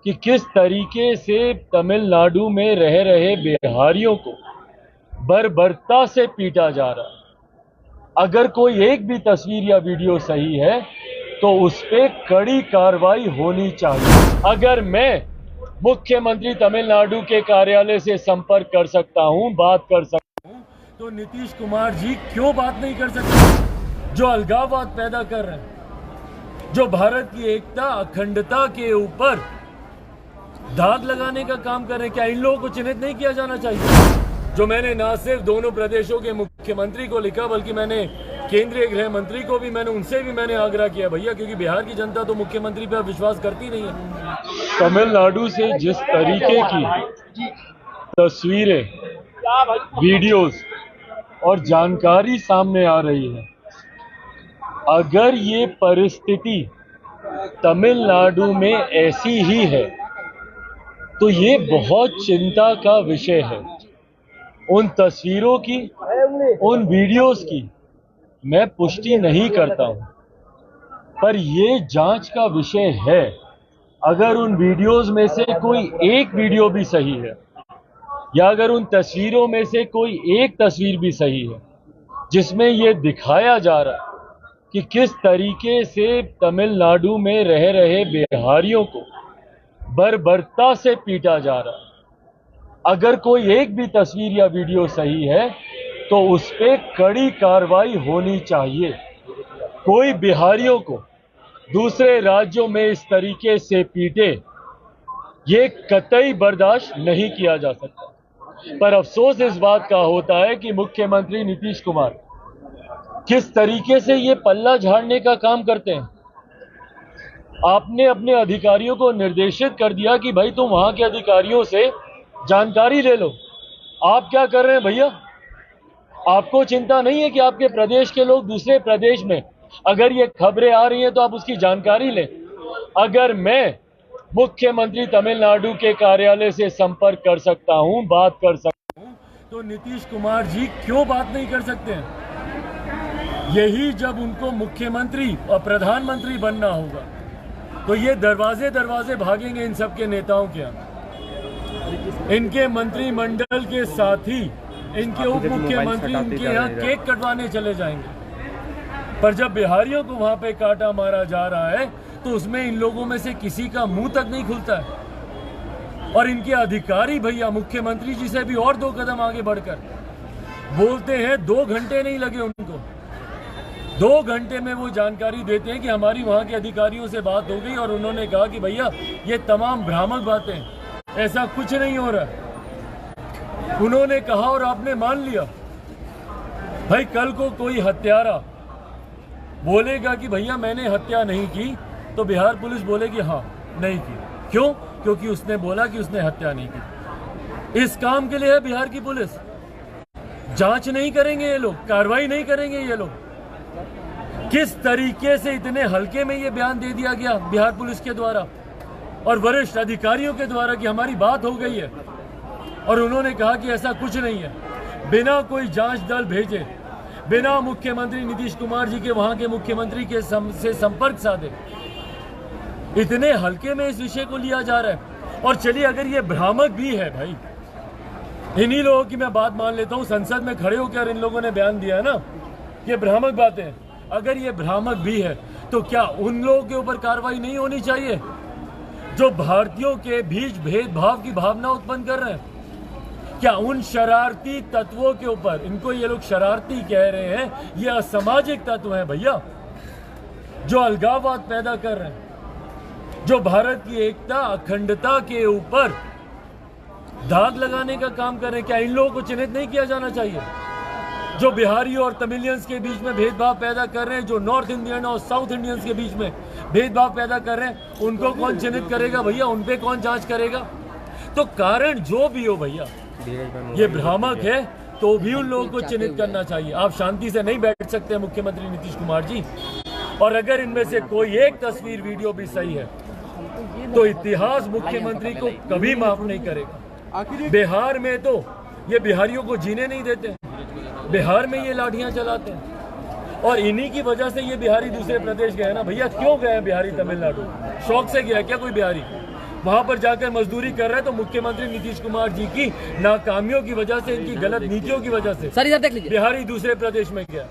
कि किस तरीके से तमिलनाडु में रह रहे बिहारियों को बर्बरता से पीटा जा रहा है। अगर कोई एक भी तस्वीर या वीडियो सही है तो उस पे कड़ी कार्रवाई होनी चाहिए। अगर मैं मुख्यमंत्री तमिलनाडु के कार्यालय से संपर्क कर सकता हूं, बात कर सकता हूं, तो नीतीश कुमार जी क्यों बात नहीं कर सकते? जो अलगाववाद पैदा कर रहे हैं, जो भारत की एकता अखंडता के ऊपर दाग लगाने का काम कर रहे हैं, क्या इन लोगों को चिन्हित नहीं किया जाना चाहिए? जो मैंने ना सिर्फ दोनों प्रदेशों के मुख्यमंत्री को लिखा, बल्कि मैंने केंद्रीय गृह मंत्री को भी, उनसे भी आग्रह किया, भैया, क्योंकि बिहार की जनता तो मुख्यमंत्री पर विश्वास करती नहीं है। तमिलनाडु से जिस तरीके की तस्वीरें, वीडियोस और जानकारी सामने आ रही है, अगर ये परिस्थिति तमिलनाडु में ऐसी ही है तो ये बहुत चिंता का विषय है। उन तस्वीरों की, उन वीडियोस की मैं पुष्टि नहीं करता हूं, पर ये जांच का विषय है। अगर उन वीडियोस में से कोई एक वीडियो भी सही है, या अगर उन तस्वीरों में से कोई एक तस्वीर भी सही है जिसमें ये दिखाया जा रहा है कि किस तरीके से तमिलनाडु में रह रहे बिहारियों को बर्बरता से पीटा जा रहा है, अगर कोई एक भी तस्वीर या वीडियो सही है तो उस पे कड़ी कार्रवाई होनी चाहिए। कोई बिहारियों को दूसरे राज्यों में इस तरीके से पीटे, ये कतई बर्दाश्त नहीं किया जा सकता। पर अफसोस इस बात का होता है कि मुख्यमंत्री नीतीश कुमार किस तरीके से ये पल्ला झाड़ने का काम करते हैं। आपने अपने अधिकारियों को निर्देशित कर दिया कि भाई तुम वहां के अधिकारियों से जानकारी ले लो। आप क्या कर रहे हैं भैया? आपको चिंता नहीं है कि आपके प्रदेश के लोग दूसरे प्रदेश में अगर ये खबरें आ रही हैं तो आप उसकी जानकारी लें। अगर मैं मुख्यमंत्री तमिलनाडु के कार्यालय से संपर्क कर सकता हूं, बात कर सकता हूं, तो नीतीश कुमार जी क्यों बात नहीं कर सकते हैं? यही जब उनको मुख्यमंत्री और प्रधानमंत्री बनना होगा तो ये दरवाजे दरवाजे भागेंगे इन सब के नेताओं के यहाँ, इनके मंत्रिमंडल के साथ ही इनके उप मुख्यमंत्री इनके यहाँ केक कटवाने चले जाएंगे। पर जब बिहारियों को वहां पे काटा मारा जा रहा है तो उसमें इन लोगों में से किसी का मुंह तक नहीं खुलता है। और इनके अधिकारी भैया मुख्यमंत्री जी से भी और 2 कदम आगे बढ़कर बोलते हैं, 2 घंटे नहीं लगे उनको, 2 घंटे में वो जानकारी देते हैं कि हमारी वहां के अधिकारियों से बात हो गई और उन्होंने कहा कि भैया ये तमाम भ्रामक बातें, ऐसा कुछ नहीं हो रहा। उन्होंने कहा और आपने मान लिया। भाई कल को कोई हत्यारा बोलेगा कि भैया मैंने हत्या नहीं की, तो बिहार पुलिस बोलेगी हाँ नहीं की। क्यों? क्योंकि उसने बोला कि उसने हत्या नहीं की। इस काम के लिए है बिहार की पुलिस। जांच नहीं करेंगे ये लोग, कार्रवाई नहीं करेंगे ये लोग। किस तरीके से इतने हल्के में ये बयान दे दिया गया बिहार पुलिस के द्वारा और वरिष्ठ अधिकारियों के द्वारा कि हमारी बात हो गई है, और उन्होंने कहा कि ऐसा कुछ नहीं है, बिना कोई जांच दल भेजे, बिना मुख्यमंत्री नीतीश कुमार जी के वहां के मुख्यमंत्री के से संपर्क साधे, इतने हल्के में इस विषय को लिया जा रहा है। और चलिए अगर ये भ्रामक भी है, भाई इन्हीं लोगों की मैं बात मान लेता हूं, संसद में खड़े होकर इन लोगों ने बयान दिया है ना, ये भ्रामक बातें हैं। अगर ये भ्रामक भी है तो क्या उन लोगों के ऊपर कार्रवाई नहीं होनी चाहिए जो भारतीयों के बीच भेदभाव की भावना उत्पन्न कर रहे हैं? क्या उन शरारती तत्वों के ऊपर, इनको ये लोग शरारती कह रहे हैं, ये असामाजिक तत्व हैं भैया, जो अलगाववाद पैदा कर रहे हैं, जो भारत की एकता अखंडता के ऊपर दाग लगाने का काम कर रहे हैं, क्या इन लोगों को चिन्हित नहीं किया जाना चाहिए? जो बिहारी और तमिलियंस के बीच में भेदभाव पैदा कर रहे हैं, जो नॉर्थ इंडियन और साउथ इंडियंस के बीच में भेदभाव पैदा कर रहे हैं, उनको कौन चिन्हित करेगा भैया? उन पे कौन जांच करेगा? तो कारण जो भी हो भैया, ये भ्रामक है तो भी उन लोगों को चिन्हित करना चाहिए। आप शांति से नहीं बैठ सकते मुख्यमंत्री नीतीश कुमार जी। और अगर इनमें से कोई एक तस्वीर वीडियो भी सही है तो इतिहास मुख्यमंत्री को कभी माफ नहीं करेगा। बिहार में तो ये बिहारियों को जीने नहीं देते, बिहार में ये लाठियां चलाते हैं, और इन्हीं की वजह से ये बिहारी दूसरे प्रदेश गए ना भैया। क्यों गए बिहारी तमिलनाडु? शौक से गया क्या कोई बिहारी? वहां पर जाकर मजदूरी कर रहे हैं, तो मुख्यमंत्री नीतीश कुमार जी की नाकामियों की वजह से, इनकी गलत नीतियों की वजह से सर इधर देख लीजिए, बिहारी दूसरे प्रदेश में गया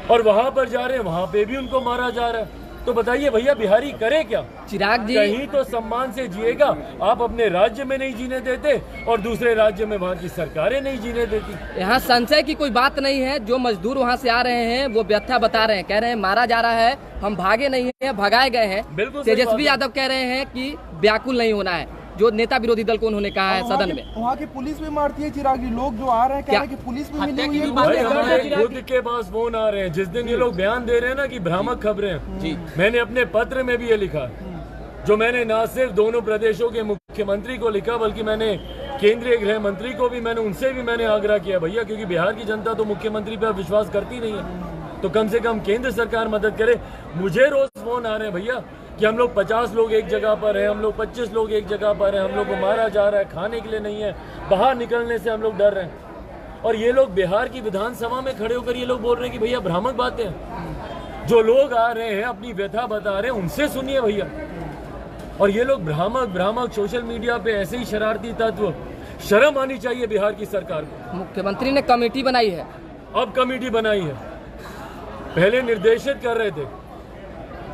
और वहां पर जा रहे हैं, वहां पे भी उनको मारा जा रहा है। तो बताइए भैया बिहारी करे क्या? चिराग जी कहीं तो सम्मान से जिएगा। आप अपने राज्य में नहीं जीने देते और दूसरे राज्य में वहाँ की सरकारें नहीं जीने देती। यहाँ संशय की कोई बात नहीं है। जो मजदूर वहाँ से आ रहे हैं वो व्यथा बता रहे हैं, कह रहे हैं मारा जा रहा है, हम भागे नहीं हैं, भगाए गए हैं। बिल्कुल तेजस्वी यादव कह रहे हैं कि व्याकुल नहीं होना है, जो नेता विरोधी दल को उन्होंने कहा है सदन में। वहाँ की पुलिस भी मारती है चिराग जी, लोग जो आ रहे हैं कह रहे हैं कि पुलिस भी मिली हुई है। भाई हमारे खुद के पास फोन आ रहे हैं, जिस दिन ये लोग बयान दे रहे हैं ना कि भ्रामक खबरें हैं, मैंने अपने पत्र में भी ये लिखा, जो मैंने न सिर्फ दोनों प्रदेशों के मुख्यमंत्री को लिखा बल्कि मैंने केंद्रीय गृह मंत्री को भी, उनसे भी मैंने आग्रह किया भैया, क्योंकि बिहार की जनता तो मुख्यमंत्री पर विश्वास करती नहीं है, तो कम से कम केंद्र सरकार मदद करे। मुझे रोज फोन आ रहे हैं भैया कि हम लोग 50 लोग एक जगह पर हैं, हम लोग 25 लोग एक जगह पर हैं, हम लोग को मारा जा रहा है, खाने के लिए नहीं है, बाहर निकलने से हम लोग डर रहे हैं। और ये लोग बिहार की विधानसभा में खड़े होकर ये लोग बोल रहे हैं कि भैया भ्रामक बातें हैं। जो लोग आ रहे हैं अपनी व्यथा बता रहे हैं, उनसे सुनिए भैया। और ये लोग भ्रामक सोशल मीडिया पे ऐसे ही शरारती तत्व, शर्म आनी चाहिए बिहार की सरकार को। मुख्यमंत्री ने कमेटी बनाई है, अब कमेटी बनाई है, पहले निर्देशित कर रहे थे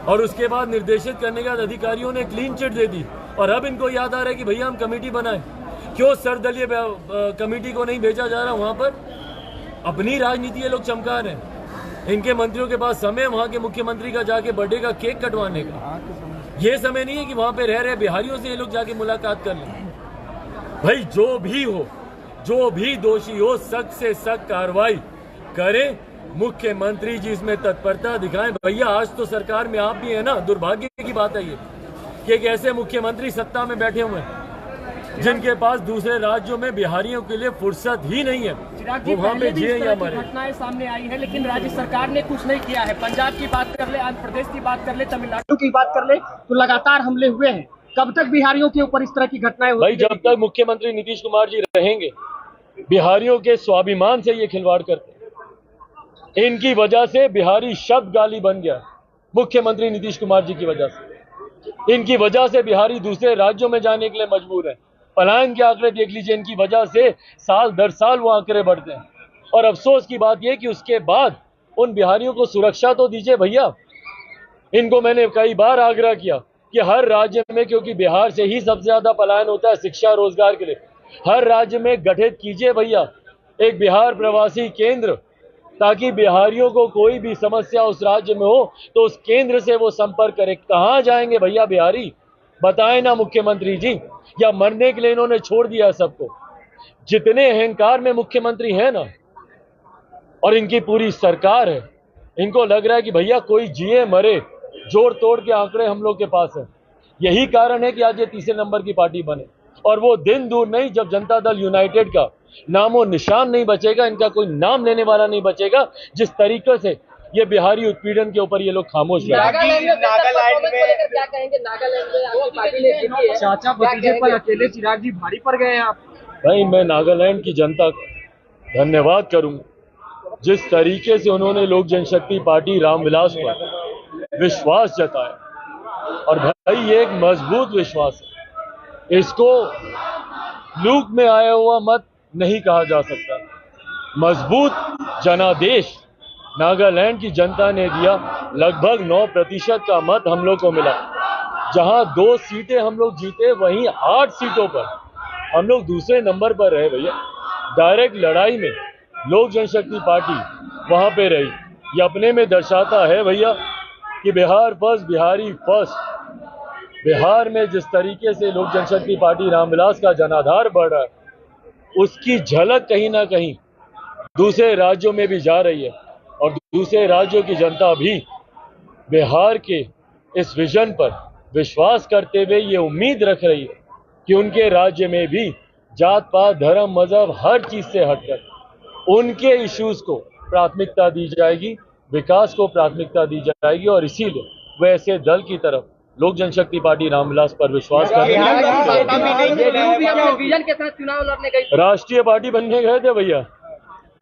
और उसके बाद निर्देशित करने के बाद अधिकारियों ने क्लीन चिट दे दी और अब इनको याद आ रहा है कि भैया हम कमेटी बनाएं। क्यों सर्वदलीय कमेटी को नहीं भेजा जा रहा वहां पर? अपनी राजनीति ये लोग चमका रहे हैं। इनके मंत्रियों के पास समय वहां के मुख्यमंत्री का जाके बर्थडे का केक कटवाने का, ये समय नहीं है कि वहां पे रह रहे बिहारियों से ये लोग जाके मुलाकात कर लें। भाई जो भी हो, जो भी दोषी हो, सख्त से सख्त कार्रवाई करें, मुख्यमंत्री जी इसमें तत्परता दिखाएं। भैया आज तो सरकार में आप भी है ना, दुर्भाग्य की बात है ये कि एक ऐसे मुख्यमंत्री सत्ता में बैठे हुए हैं जिनके पास दूसरे राज्यों में बिहारियों के लिए फुर्सत ही नहीं है, वो वहाँ पे जिए या मरे। घटनाएं सामने आई है लेकिन राज्य सरकार ने कुछ नहीं किया है। पंजाब की बात कर ले, आंध्र प्रदेश की बात कर ले, तमिलनाडु की बात कर ले, तो लगातार हमले हुए हैं। कब तक बिहारियों के ऊपर इस तरह की घटनाएं होती भाई जब तक मुख्यमंत्री नीतीश कुमार जी रहेंगे, बिहारियों के स्वाभिमान से ये खिलवाड़ करते हैं। इनकी वजह से बिहारी शब्द गाली बन गया, मुख्यमंत्री नीतीश कुमार जी की वजह से। इनकी वजह से बिहारी दूसरे राज्यों में जाने के लिए मजबूर है। पलायन के आंकड़े देख लीजिए, इनकी वजह से साल दर साल वो आंकड़े बढ़ते हैं। और अफसोस की बात यह कि उसके बाद उन बिहारियों को सुरक्षा तो दीजिए भैया। इनको मैंने कई बार आग्रह किया कि हर राज्य में, क्योंकि बिहार से ही सबसे ज्यादा पलायन होता है शिक्षा रोजगार के लिए, हर राज्य में गठित कीजिए भैया एक बिहार प्रवासी केंद्र, ताकि बिहारियों को कोई भी समस्या उस राज्य में हो तो उस केंद्र से वो संपर्क करे। कहाँ जाएंगे भैया बिहारी, बताएं ना मुख्यमंत्री जी, या मरने के लिए इन्होंने छोड़ दिया सबको। जितने अहंकार में मुख्यमंत्री है ना और इनकी पूरी सरकार है, इनको लग रहा है कि भैया कोई जिए मरे, जोड़ तोड़ के आंकड़े हम लोग के पास है। यही कारण है कि आज ये तीसरे नंबर की पार्टी बने। और वो दिन दूर नहीं जब जनता दल यूनाइटेड का नामो निशान नहीं बचेगा, इनका कोई नाम लेने वाला नहीं बचेगा, जिस तरीके से ये बिहारी उत्पीड़न के ऊपर ये लोग खामोश रहे। नागालैंड में क्या कहेंगे? नागालैंड में आपकी पार्टी ने जीती है, चाचा भतीजे पर अकेले चिराग जी भारी पड़ गए हैं आप। भाई मैं नागालैंड की जनता का धन्यवाद करूंगा, जिस तरीके से उन्होंने लोक जनशक्ति पार्टी रामविलास पर विश्वास जताया। और भाई ये एक मजबूत विश्वास है, इसको लूक में आया हुआ मत नहीं कहा जा सकता। मजबूत जनादेश नागालैंड की जनता ने दिया। लगभग 9% का मत हम लोग को मिला। जहां 2 सीटें हम लोग जीते, वहीं 8 सीटों पर हम लोग दूसरे नंबर पर रहे भैया। डायरेक्ट लड़ाई में लोक जनशक्ति पार्टी वहां पे रही। ये अपने में दर्शाता है भैया कि बिहार फर्स्ट, बिहारी फर्स्ट। बिहार में जिस तरीके से लोक जनशक्ति पार्टी रामविलास का जनाधार बढ़ रहा है, उसकी झलक कहीं ना कहीं दूसरे राज्यों में भी जा रही है। और दूसरे राज्यों की जनता भी बिहार के इस विजन पर विश्वास करते हुए ये उम्मीद रख रही है कि उनके राज्य में भी जात पात, धर्म, मजहब हर चीज से हटकर उनके इश्यूज को प्राथमिकता दी जाएगी, विकास को प्राथमिकता दी जाएगी। और इसीलिए वैसे दल की तरफ लोक जनशक्ति पार्टी रामविलास पर विश्वास कर रही है। राष्ट्रीय पार्टी बनने गए थे भैया,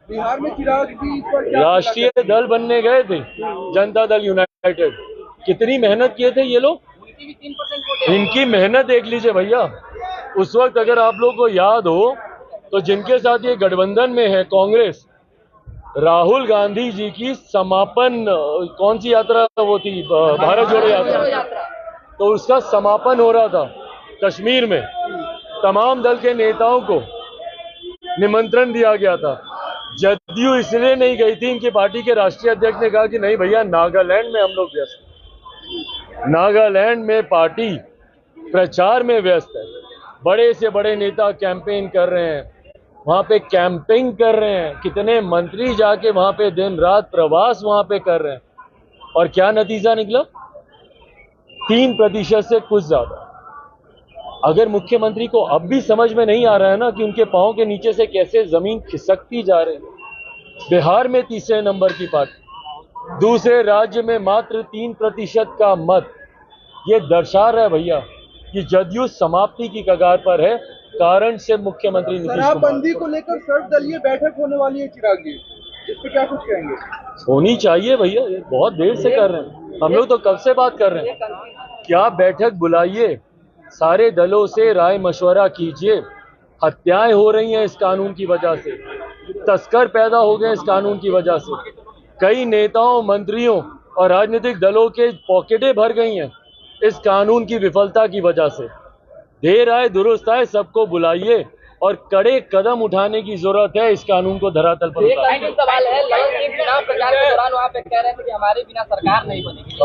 बिहार में चिराग जी पर राष्ट्रीय दल बनने गए थे, जनता दल यूनाइटेड। कितनी मेहनत किए थे ये लोग, बीजेपी भी 3% वोट है। इनकी मेहनत देख लीजिए भैया। उस वक्त अगर आप लोग को याद हो तो जिनके साथ ये गठबंधन में है कांग्रेस, राहुल गांधी जी की समापन कौन सी यात्रा वो थी, भारत जोड़ो यात्रा, तो उसका समापन हो रहा था कश्मीर में। तमाम दल के नेताओं को निमंत्रण दिया गया था। जदयू इसलिए नहीं गई थी, इनकी पार्टी के राष्ट्रीय अध्यक्ष ने कहा कि नहीं भैया, नागालैंड में हम लोग व्यस्त हैं। नागालैंड में पार्टी प्रचार में व्यस्त है। बड़े से बड़े नेता कैंपेन कर रहे हैं, वहां पे कैंपिंग कर रहे हैं। कितने मंत्री जाके वहां पे दिन रात प्रवास वहां पे कर रहे हैं, और क्या नतीजा निकला? 3% से कुछ ज्यादा। अगर मुख्यमंत्री को अब भी समझ में नहीं आ रहा है ना कि उनके पांव के नीचे से कैसे जमीन खिसकती जा रही है। बिहार में तीसरे नंबर की पार्टी, दूसरे राज्य में मात्र 3% का मत, ये दर्शा रहा है भैया कि जदयू समाप्ति की कगार पर है। कारण से मुख्यमंत्री नीतीश कुमार। शराबबंदी को लेकर सर्वदलीय बैठक होने वाली है चिराग जी, इस पे क्या कुछ कहेंगे? होनी चाहिए भैया, ये बहुत देर से कर रहे हैं हम लोग, तो कब से बात कर रहे हैं। क्या बैठक बुलाइए, सारे दलों से राय मशवरा कीजिए। हत्याएं हो रही हैं इस कानून की वजह से, तस्कर पैदा हो गए इस कानून की वजह से, कई नेताओं, मंत्रियों और राजनीतिक दलों के पॉकेटें भर गई हैं इस कानून की विफलता की वजह से। देर आए दुरुस्त आए, सबको बुलाइए और कड़े कदम उठाने की जरूरत है इस कानून को धरातल पर उतारने। एक सवाल है, ललन सिंह चुनाव प्रचार के दौरान वहाँ पे कह रहे थे कि हमारे बिना सरकार नहीं बनेगी।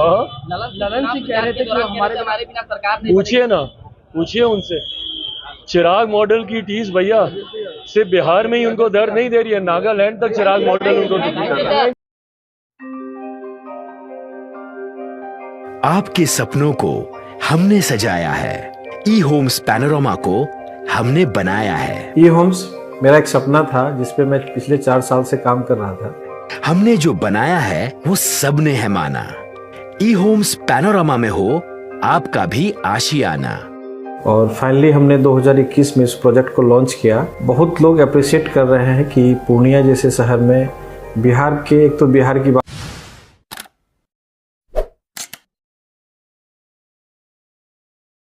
ललन सिंह कह रहे थे कि हमारे बिना सरकार नहीं। पूछिए ना, पूछिए उनसे। चिराग मॉडल की टीस भैया सिर्फ बिहार में ही उनको दर्द नहीं दे रही है, नागालैंड तक चिराग मॉडल उनको दुखी कर रहा है। आपके सपनों को हमने सजाया है, ई होम्स पैनोरमा को हमने बनाया है। ई होम्स मेरा एक सपना था जिसपे मैं पिछले 4 साल से काम कर रहा था। हमने जो बनाया है वो सबने है माना। ई होम्स पैनोरमा में हो आपका भी आशियाना। और फाइनली हमने 2021 में इस प्रोजेक्ट को लॉन्च किया। बहुत लोग अप्रिशिएट कर रहे हैं कि पूर्णिया जैसे शहर में बिहार के, एक तो बिहार की